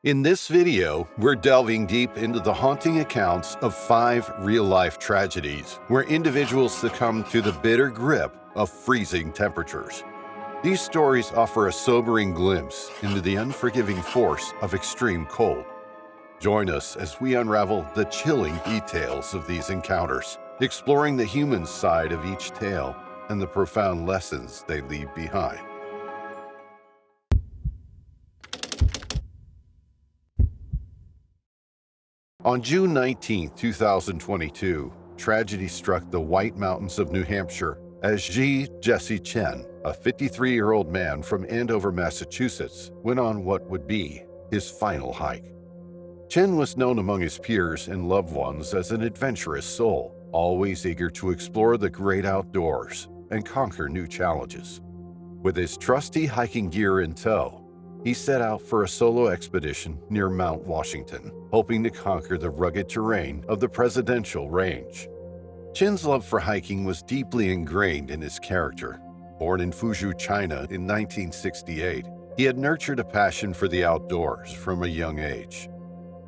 In this video, we're delving deep into the haunting accounts of 5 real-life tragedies where individuals succumbed to the bitter grip of freezing temperatures. These stories offer a sobering glimpse into the unforgiving force of extreme cold. Join us as we unravel the chilling details of these encounters, exploring the human side of each tale and the profound lessons they leave behind. On June 19, 2022, tragedy struck the White Mountains of New Hampshire as Jesse Chen, a 53-year-old man from Andover, Massachusetts, went on what would be his final hike. Chen was known among his peers and loved ones as an adventurous soul, always eager to explore the great outdoors and conquer new challenges. With his trusty hiking gear in tow, he set out for a solo expedition near Mount Washington, hoping to conquer the rugged terrain of the Presidential Range. Chen's love for hiking was deeply ingrained in his character. Born in Fuzhou, China in 1968, he had nurtured a passion for the outdoors from a young age.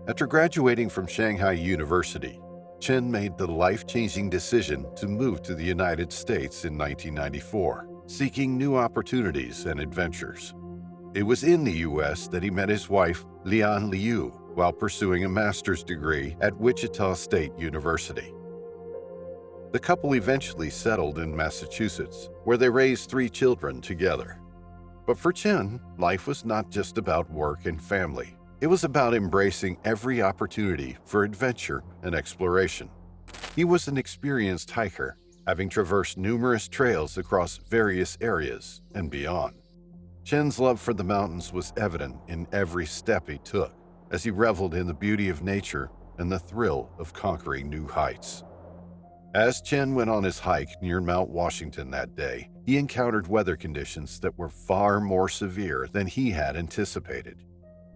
After graduating from Shanghai University, Chen made the life-changing decision to move to the United States in 1994, seeking new opportunities and adventures. It was in the U.S. that he met his wife, Lian Liu, while pursuing a master's degree at Wichita State University. The couple eventually settled in Massachusetts, where they raised 3 children together. But for Chen, life was not just about work and family. It was about embracing every opportunity for adventure and exploration. He was an experienced hiker, having traversed numerous trails across various areas and beyond. Chen's love for the mountains was evident in every step he took, as he reveled in the beauty of nature and the thrill of conquering new heights. As Chen went on his hike near Mount Washington that day, he encountered weather conditions that were far more severe than he had anticipated.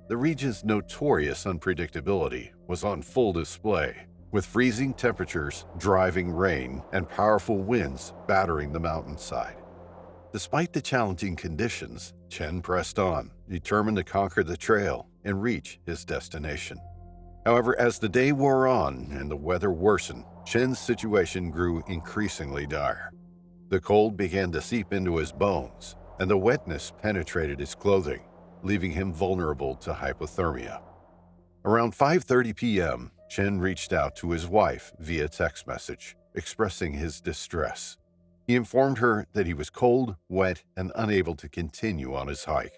The region's notorious unpredictability was on full display, with freezing temperatures, driving rain, and powerful winds battering the mountainside. Despite the challenging conditions, Chen pressed on, determined to conquer the trail and reach his destination. However, as the day wore on and the weather worsened, Chen's situation grew increasingly dire. The cold began to seep into his bones, and the wetness penetrated his clothing, leaving him vulnerable to hypothermia. Around 5:30 p.m., Chen reached out to his wife via text message, expressing his distress. He informed her that he was cold, wet, and unable to continue on his hike.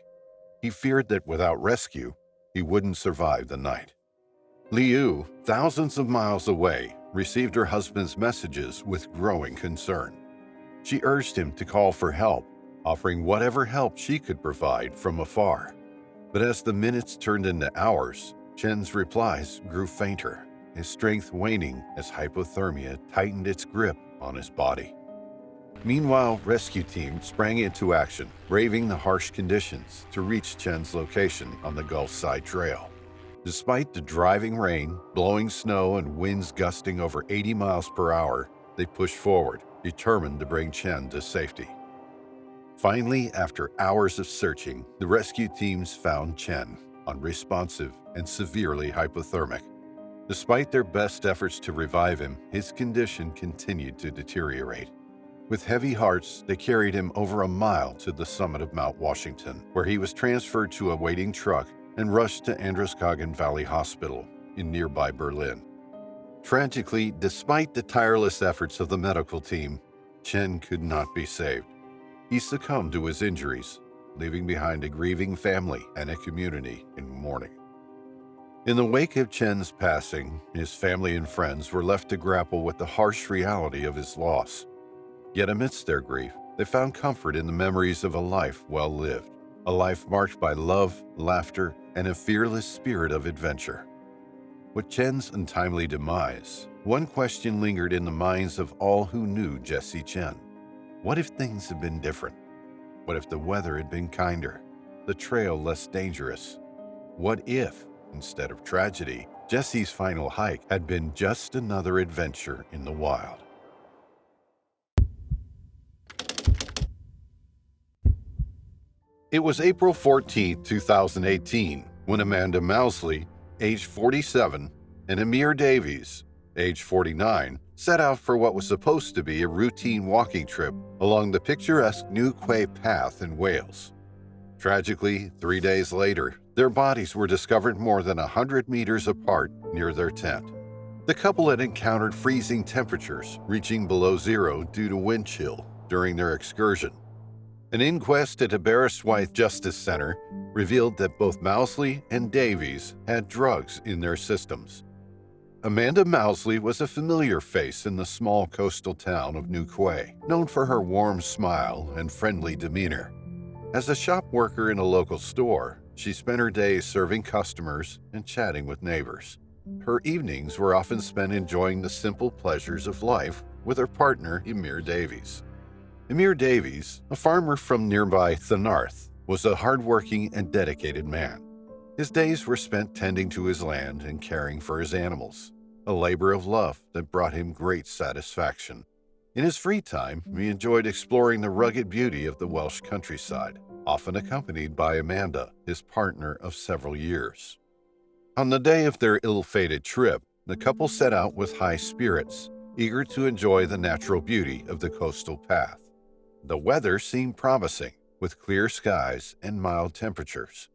He feared that without rescue, he wouldn't survive the night. Liu, thousands of miles away, received her husband's messages with growing concern. She urged him to call for help, offering whatever help she could provide from afar. But as the minutes turned into hours, Chen's replies grew fainter, his strength waning as hypothermia tightened its grip on his body. Meanwhile, rescue teams sprang into action, braving the harsh conditions to reach Chen's location on the Gulf Side Trail. Despite the driving rain, blowing snow, and winds gusting over 80 miles per hour, they pushed forward, determined to bring Chen to safety. Finally, after hours of searching, the rescue teams found Chen, unresponsive and severely hypothermic. Despite their best efforts to revive him, his condition continued to deteriorate. With heavy hearts, they carried him over a mile to the summit of Mount Washington, where he was transferred to a waiting truck and rushed to Androscoggin Valley Hospital in nearby Berlin. Tragically, despite the tireless efforts of the medical team, Chen could not be saved. He succumbed to his injuries, leaving behind a grieving family and a community in mourning. In the wake of Chen's passing, his family and friends were left to grapple with the harsh reality of his loss. Yet amidst their grief, they found comfort in the memories of a life well lived, a life marked by love, laughter, and a fearless spirit of adventure. With Chen's untimely demise, one question lingered in the minds of all who knew Jesse Chen. What if things had been different? What if the weather had been kinder, the trail less dangerous? What if, instead of tragedy, Jesse's final hike had been just another adventure in the wild? It was April 14, 2018, when Amanda Mousley, age 47, and Amir Davies, age 49, set out for what was supposed to be a routine walking trip along the picturesque New Quay Path in Wales. Tragically, 3 days later, their bodies were discovered more than 100 meters apart near their tent. The couple had encountered freezing temperatures, reaching below zero due to wind chill during their excursion. An inquest at Aberystwyth Justice Center revealed that both Mousley and Davies had drugs in their systems. Amanda Mousley was a familiar face in the small coastal town of New Quay, known for her warm smile and friendly demeanor. As a shop worker in a local store, she spent her days serving customers and chatting with neighbors. Her evenings were often spent enjoying the simple pleasures of life with her partner, Amir Davies. Amir Davies, a farmer from nearby Llanarth, was a hardworking and dedicated man. His days were spent tending to his land and caring for his animals, a labor of love that brought him great satisfaction. In his free time, he enjoyed exploring the rugged beauty of the Welsh countryside, often accompanied by Amanda, his partner of several years. On the day of their ill-fated trip, the couple set out with high spirits, eager to enjoy the natural beauty of the coastal path. The weather seemed promising, with clear skies and mild temperatures.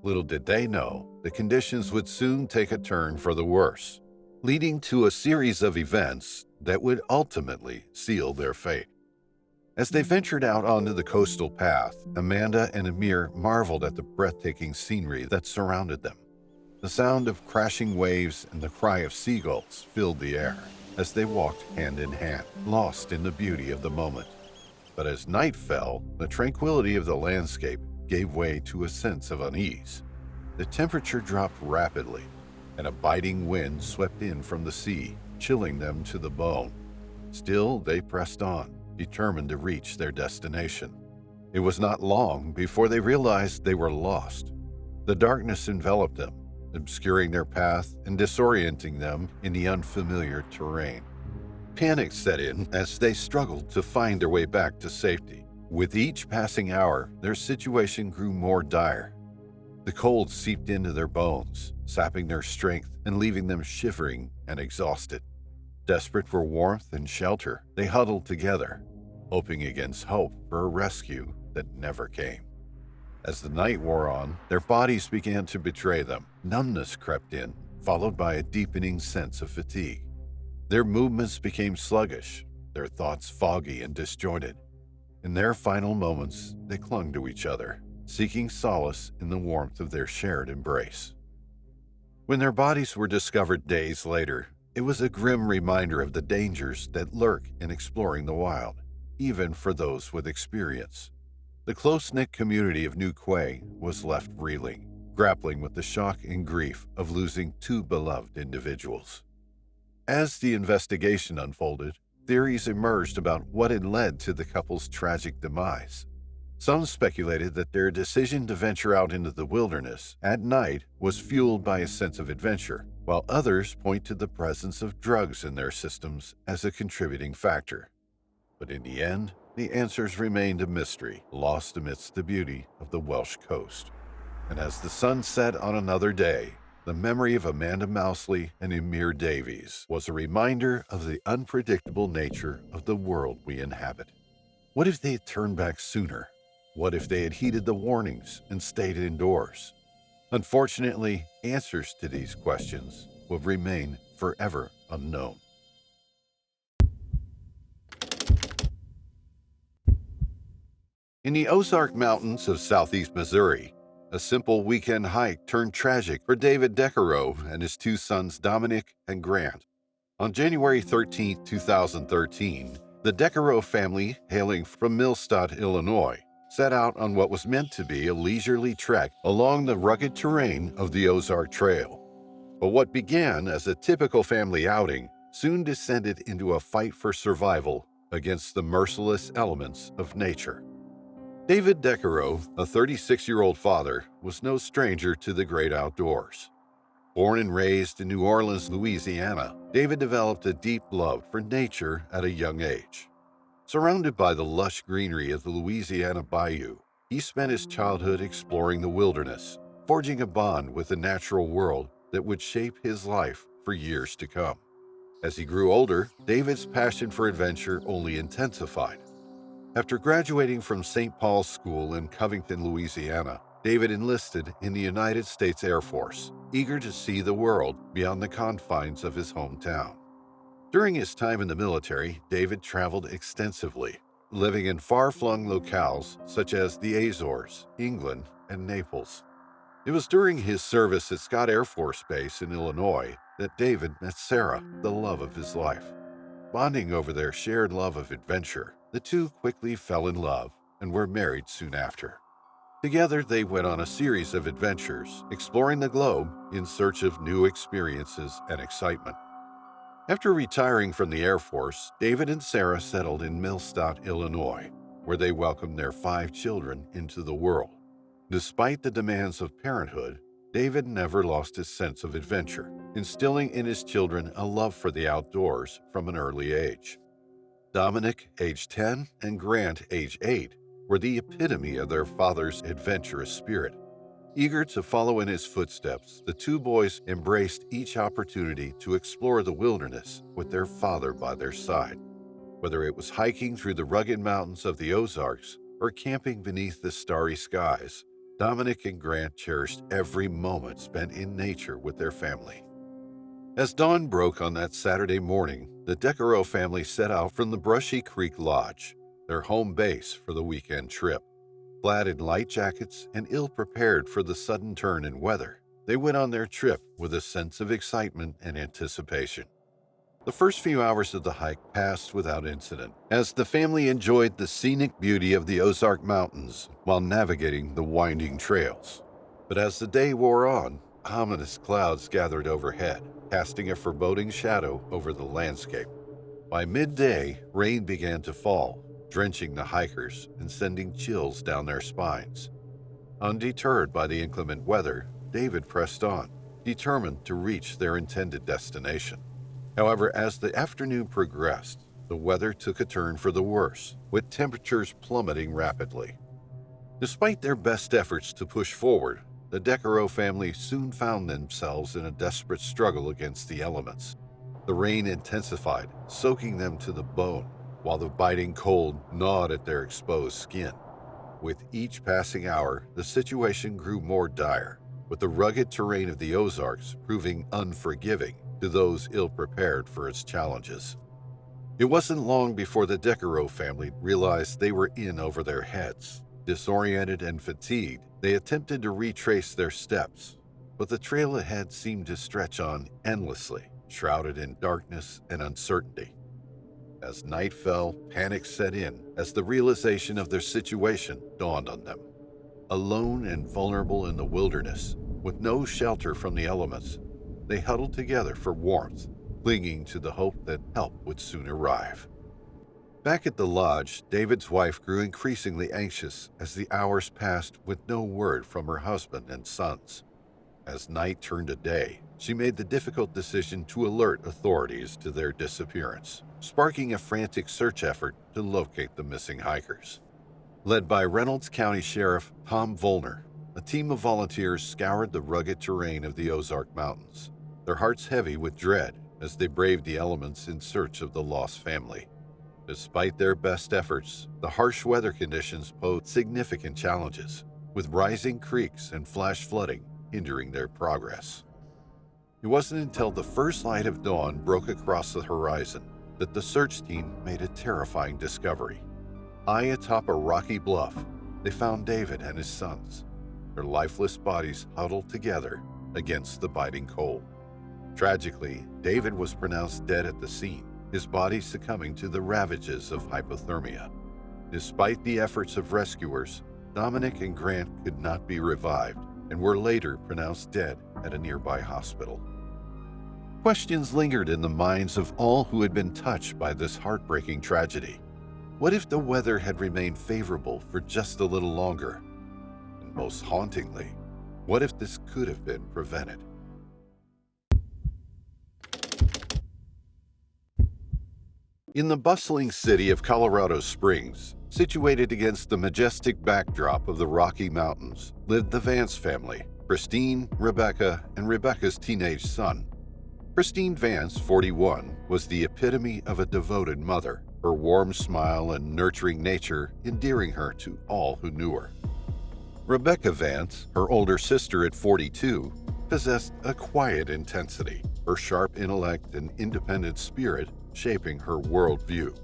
Little did they know, the conditions would soon take a turn for the worse, leading to a series of events that would ultimately seal their fate. As they ventured out onto the coastal path, Amanda and Amir marveled at the breathtaking scenery that surrounded them. The sound of crashing waves and the cry of seagulls filled the air as they walked hand in hand, lost in the beauty of the moment. But as night fell, the tranquility of the landscape gave way to a sense of unease. The temperature dropped rapidly, and a biting wind swept in from the sea, chilling them to the bone. Still, they pressed on, determined to reach their destination. It was not long before they realized they were lost. The darkness enveloped them, obscuring their path and disorienting them in the unfamiliar terrain. Panic set in as they struggled to find their way back to safety. With each passing hour, their situation grew more dire. The cold seeped into their bones, sapping their strength and leaving them shivering and exhausted. Desperate for warmth and shelter, they huddled together, hoping against hope for a rescue that never came. As the night wore on, their bodies began to betray them. Numbness crept in, followed by a deepening sense of fatigue. Their movements became sluggish, their thoughts foggy and disjointed. In their final moments, they clung to each other, seeking solace in the warmth of their shared embrace. When their bodies were discovered days later, it was a grim reminder of the dangers that lurk in exploring the wild, even for those with experience. The close-knit community of New Quay was left reeling, grappling with the shock and grief of losing two beloved individuals. As the investigation unfolded, theories emerged about what had led to the couple's tragic demise. Some speculated that their decision to venture out into the wilderness at night was fueled by a sense of adventure, while others point to the presence of drugs in their systems as a contributing factor. But in the end, the answers remained a mystery, lost amidst the beauty of the Welsh coast. And as the sun set on another day, the memory of Amanda Mousley and Amir Davies was a reminder of the unpredictable nature of the world we inhabit. What if they had turned back sooner? What if they had heeded the warnings and stayed indoors? Unfortunately, answers to these questions will remain forever unknown. In the Ozark Mountains of southeast Missouri, a simple weekend hike turned tragic for David Decarow and his two sons Dominic and Grant. On January 13, 2013, the Decarow family, hailing from Millstadt, Illinois, set out on what was meant to be a leisurely trek along the rugged terrain of the Ozark Trail. But what began as a typical family outing soon descended into a fight for survival against the merciless elements of nature. David Decarow, a 36-year-old father, was no stranger to the great outdoors. Born and raised in New Orleans, Louisiana, David developed a deep love for nature at a young age. Surrounded by the lush greenery of the Louisiana bayou, he spent his childhood exploring the wilderness, forging a bond with the natural world that would shape his life for years to come. As he grew older, David's passion for adventure only intensified. After graduating from St. Paul's School in Covington, Louisiana, David enlisted in the United States Air Force, eager to see the world beyond the confines of his hometown. During his time in the military, David traveled extensively, living in far-flung locales such as the Azores, England, and Naples. It was during his service at Scott Air Force Base in Illinois that David met Sarah, the love of his life. Bonding over their shared love of adventure, the two quickly fell in love and were married soon after. Together, they went on a series of adventures, exploring the globe in search of new experiences and excitement. After retiring from the Air Force, David and Sarah settled in Millstadt, Illinois, where they welcomed their 5 children into the world. Despite the demands of parenthood, David never lost his sense of adventure, instilling in his children a love for the outdoors from an early age. Dominic, age 10, and Grant, age 8, were the epitome of their father's adventurous spirit. Eager to follow in his footsteps, the 2 boys embraced each opportunity to explore the wilderness with their father by their side. Whether it was hiking through the rugged mountains of the Ozarks or camping beneath the starry skies, Dominic and Grant cherished every moment spent in nature with their family. As dawn broke on that Saturday morning, the Decoreux family set out from the Brushy Creek Lodge, their home base for the weekend trip. Clad in light jackets and ill-prepared for the sudden turn in weather, they went on their trip with a sense of excitement and anticipation. The first few hours of the hike passed without incident, as the family enjoyed the scenic beauty of the Ozark Mountains while navigating the winding trails. But as the day wore on, ominous clouds gathered overhead, casting a foreboding shadow over the landscape. By midday, rain began to fall, drenching the hikers and sending chills down their spines. Undeterred by the inclement weather, David pressed on, determined to reach their intended destination. However, as the afternoon progressed, the weather took a turn for the worse, with temperatures plummeting rapidly. Despite their best efforts to push forward, the Decoreux family soon found themselves in a desperate struggle against the elements. The rain intensified, soaking them to the bone, while the biting cold gnawed at their exposed skin. With each passing hour, the situation grew more dire, with the rugged terrain of the Ozarks proving unforgiving to those ill-prepared for its challenges. It wasn't long before the Decoreux family realized they were in over their heads. Disoriented and fatigued, they attempted to retrace their steps, but the trail ahead seemed to stretch on endlessly, shrouded in darkness and uncertainty. As night fell, panic set in as the realization of their situation dawned on them. Alone and vulnerable in the wilderness, with no shelter from the elements, they huddled together for warmth, clinging to the hope that help would soon arrive. Back at the lodge, David's wife grew increasingly anxious as the hours passed with no word from her husband and sons. As night turned to day, she made the difficult decision to alert authorities to their disappearance, sparking a frantic search effort to locate the missing hikers. Led by Reynolds County Sheriff Tom Volner, a team of volunteers scoured the rugged terrain of the Ozark Mountains, their hearts heavy with dread as they braved the elements in search of the lost family. Despite their best efforts, the harsh weather conditions posed significant challenges, with rising creeks and flash flooding hindering their progress. It wasn't until the first light of dawn broke across the horizon that the search team made a terrifying discovery. High atop a rocky bluff, they found David and his sons, their lifeless bodies huddled together against the biting cold. Tragically, David was pronounced dead at the scene, his body succumbing to the ravages of hypothermia. Despite the efforts of rescuers, Dominic and Grant could not be revived and were later pronounced dead at a nearby hospital. Questions lingered in the minds of all who had been touched by this heartbreaking tragedy. What if the weather had remained favorable for just a little longer? And most hauntingly, what if this could have been prevented? In the bustling city of Colorado Springs, situated against the majestic backdrop of the Rocky Mountains, lived the Vance family, Christine, Rebecca, and Rebecca's teenage son. Christine Vance, 41, was the epitome of a devoted mother, her warm smile and nurturing nature endearing her to all who knew her. Rebecca Vance, her older sister at 42, possessed a quiet intensity, her sharp intellect and independent spirit shaping her worldview.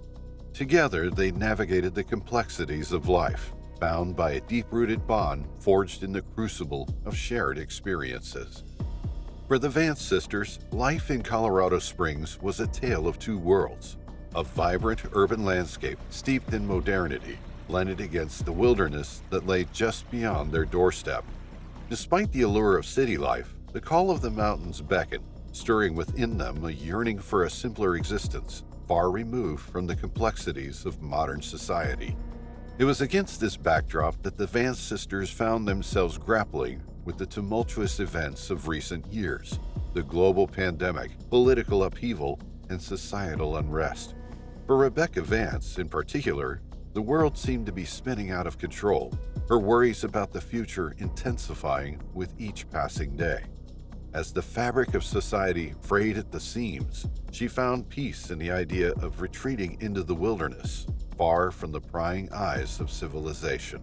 Together, they navigated the complexities of life, bound by a deep-rooted bond forged in the crucible of shared experiences. For the Vance sisters, life in Colorado Springs was a tale of two worlds, a vibrant urban landscape steeped in modernity, blended against the wilderness that lay just beyond their doorstep. Despite the allure of city life, the call of the mountains beckoned, stirring within them a yearning for a simpler existence, far removed from the complexities of modern society. It was against this backdrop that the Vance sisters found themselves grappling with the tumultuous events of recent years, the global pandemic, political upheaval, and societal unrest. For Rebecca Vance, in particular, the world seemed to be spinning out of control, her worries about the future intensifying with each passing day. As the fabric of society frayed at the seams, she found peace in the idea of retreating into the wilderness, far from the prying eyes of civilization.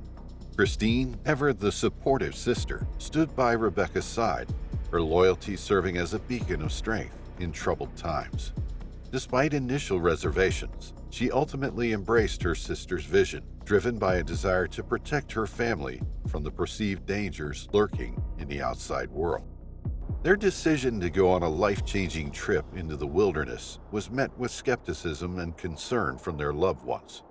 Christine, ever the supportive sister, stood by Rebecca's side, her loyalty serving as a beacon of strength in troubled times. Despite initial reservations, she ultimately embraced her sister's vision, driven by a desire to protect her family from the perceived dangers lurking in the outside world. Their decision to go on a life-changing trip into the wilderness was met with skepticism and concern from their loved ones.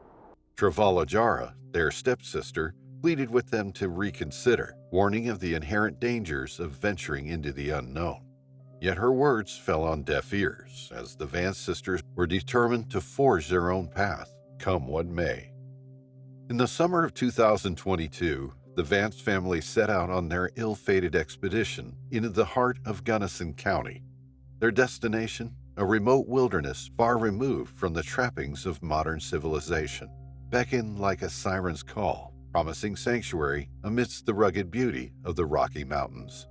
Travala, their stepsister, pleaded with them to reconsider, warning of the inherent dangers of venturing into the unknown. Yet her words fell on deaf ears, as the Vance sisters were determined to forge their own path, come what may. In the summer of 2022, the Vance family set out on their ill-fated expedition into the heart of Gunnison County. Their destination, a remote wilderness far removed from the trappings of modern civilization, beckoned like a siren's call, promising sanctuary amidst the rugged beauty of the Rocky Mountains.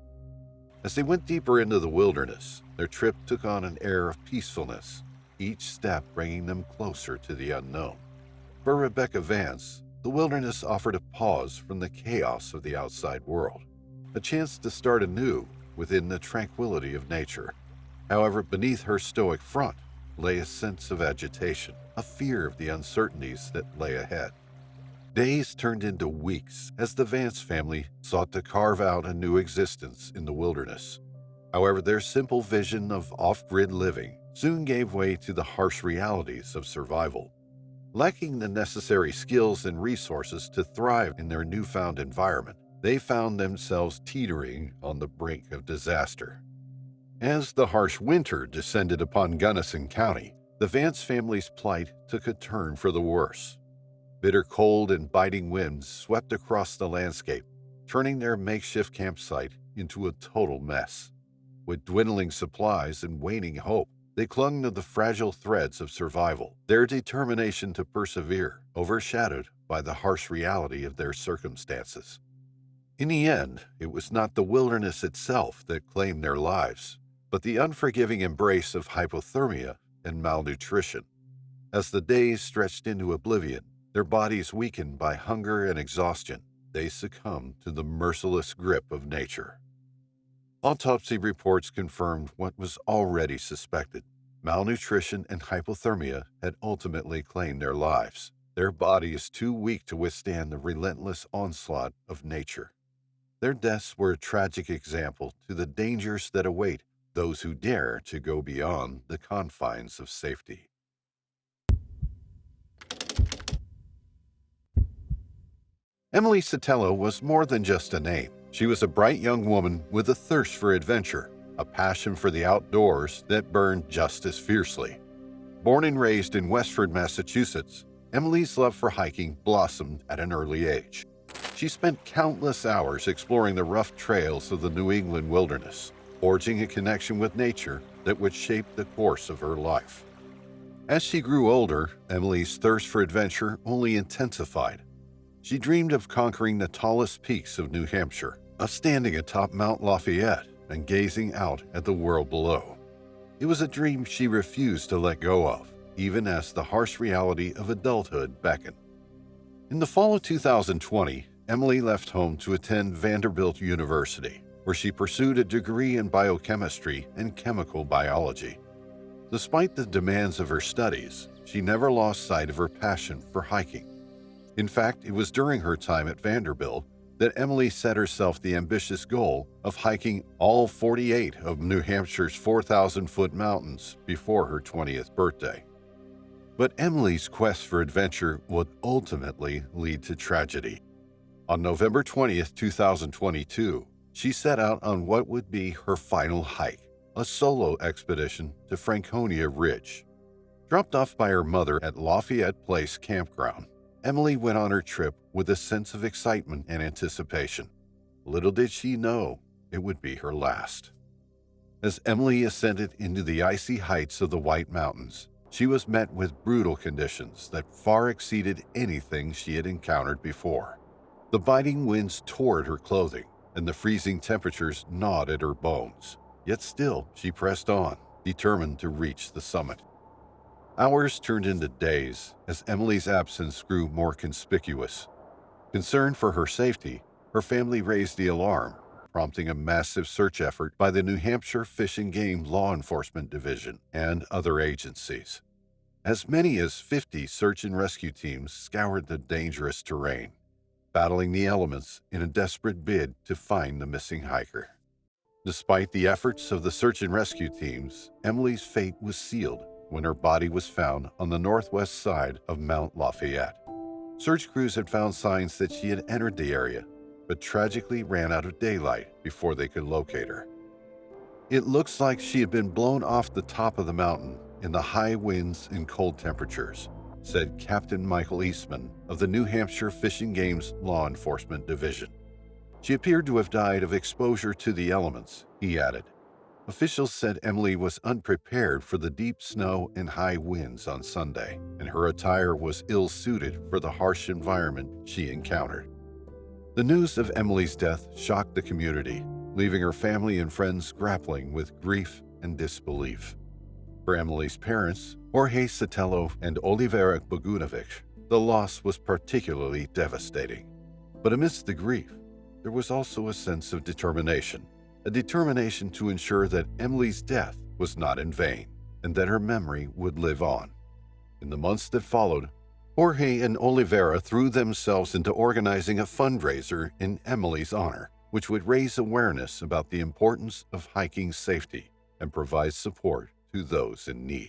As they went deeper into the wilderness, their trip took on an air of peacefulness, each step bringing them closer to the unknown. For Rebecca Vance, the wilderness offered a pause from the chaos of the outside world, a chance to start anew within the tranquility of nature. However, beneath her stoic front lay a sense of agitation, a fear of the uncertainties that lay ahead. Days turned into weeks as the Vance family sought to carve out a new existence in the wilderness. However, their simple vision of off-grid living soon gave way to the harsh realities of survival. Lacking the necessary skills and resources to thrive in their newfound environment, they found themselves teetering on the brink of disaster. As the harsh winter descended upon Gunnison County, the Vance family's plight took a turn for the worse. Bitter cold and biting winds swept across the landscape, turning their makeshift campsite into a total mess. With dwindling supplies and waning hope, they clung to the fragile threads of survival, their determination to persevere overshadowed by the harsh reality of their circumstances. In the end, it was not the wilderness itself that claimed their lives, but the unforgiving embrace of hypothermia and malnutrition. As the days stretched into oblivion, their bodies weakened by hunger and exhaustion, they succumbed to the merciless grip of nature. Autopsy reports confirmed what was already suspected. Malnutrition and hypothermia had ultimately claimed their lives, their bodies too weak to withstand the relentless onslaught of nature. Their deaths were a tragic example to the dangers that await those who dare to go beyond the confines of safety. Emily Sotelo was more than just a name. She was a bright young woman with a thirst for adventure, a passion for the outdoors that burned just as fiercely. Born and raised in Westford, Massachusetts, Emily's love for hiking blossomed at an early age. She spent countless hours exploring the rough trails of the New England wilderness, forging a connection with nature that would shape the course of her life. As she grew older, Emily's thirst for adventure only intensified. She dreamed of conquering the tallest peaks of New Hampshire, of standing atop Mount Lafayette and gazing out at the world below. It was a dream she refused to let go of, even as the harsh reality of adulthood beckoned. In the fall of 2020, Emily left home to attend Vanderbilt University, where she pursued a degree in biochemistry and chemical biology. Despite the demands of her studies, she never lost sight of her passion for hiking. In fact, it was during her time at Vanderbilt that Emily set herself the ambitious goal of hiking all 48 of New Hampshire's 4,000-foot mountains before her 20th birthday. But Emily's quest for adventure would ultimately lead to tragedy. On November 20th, 2022, she set out on what would be her final hike, a solo expedition to Franconia Ridge. Dropped off by her mother at Lafayette Place Campground, Emily went on her trip with a sense of excitement and anticipation. Little did she know it would be her last. As Emily ascended into the icy heights of the White Mountains, she was met with brutal conditions that far exceeded anything she had encountered before. The biting winds tore at her clothing, and the freezing temperatures gnawed at her bones. Yet still, she pressed on, determined to reach the summit. Hours turned into days as Emily's absence grew more conspicuous. Concerned for her safety, her family raised the alarm, prompting a massive search effort by the New Hampshire Fish and Game Law Enforcement Division and other agencies. As many as 50 search and rescue teams scoured the dangerous terrain, battling the elements in a desperate bid to find the missing hiker. Despite the efforts of the search and rescue teams, Emily's fate was sealed when her body was found on the northwest side of Mount Lafayette. Search crews had found signs that she had entered the area, but tragically ran out of daylight before they could locate her. It looks like she had been blown off the top of the mountain in the high winds and cold temperatures, said Captain Michael Eastman of the New Hampshire Fish and Game's Law Enforcement Division. She appeared to have died of exposure to the elements, he added. Officials said Emily was unprepared for the deep snow and high winds on Sunday, and her attire was ill-suited for the harsh environment she encountered. The news of Emily's death shocked the community, leaving her family and friends grappling with grief and disbelief. For Emily's parents, Jorge Sotelo and Olivera Bogunovic, the loss was particularly devastating. But amidst the grief, there was also a sense of determination, a determination to ensure that Emily's death was not in vain and that her memory would live on. In the months that followed, Jorge and Olivera threw themselves into organizing a fundraiser in Emily's honor, which would raise awareness about the importance of hiking safety and provide support to those in need.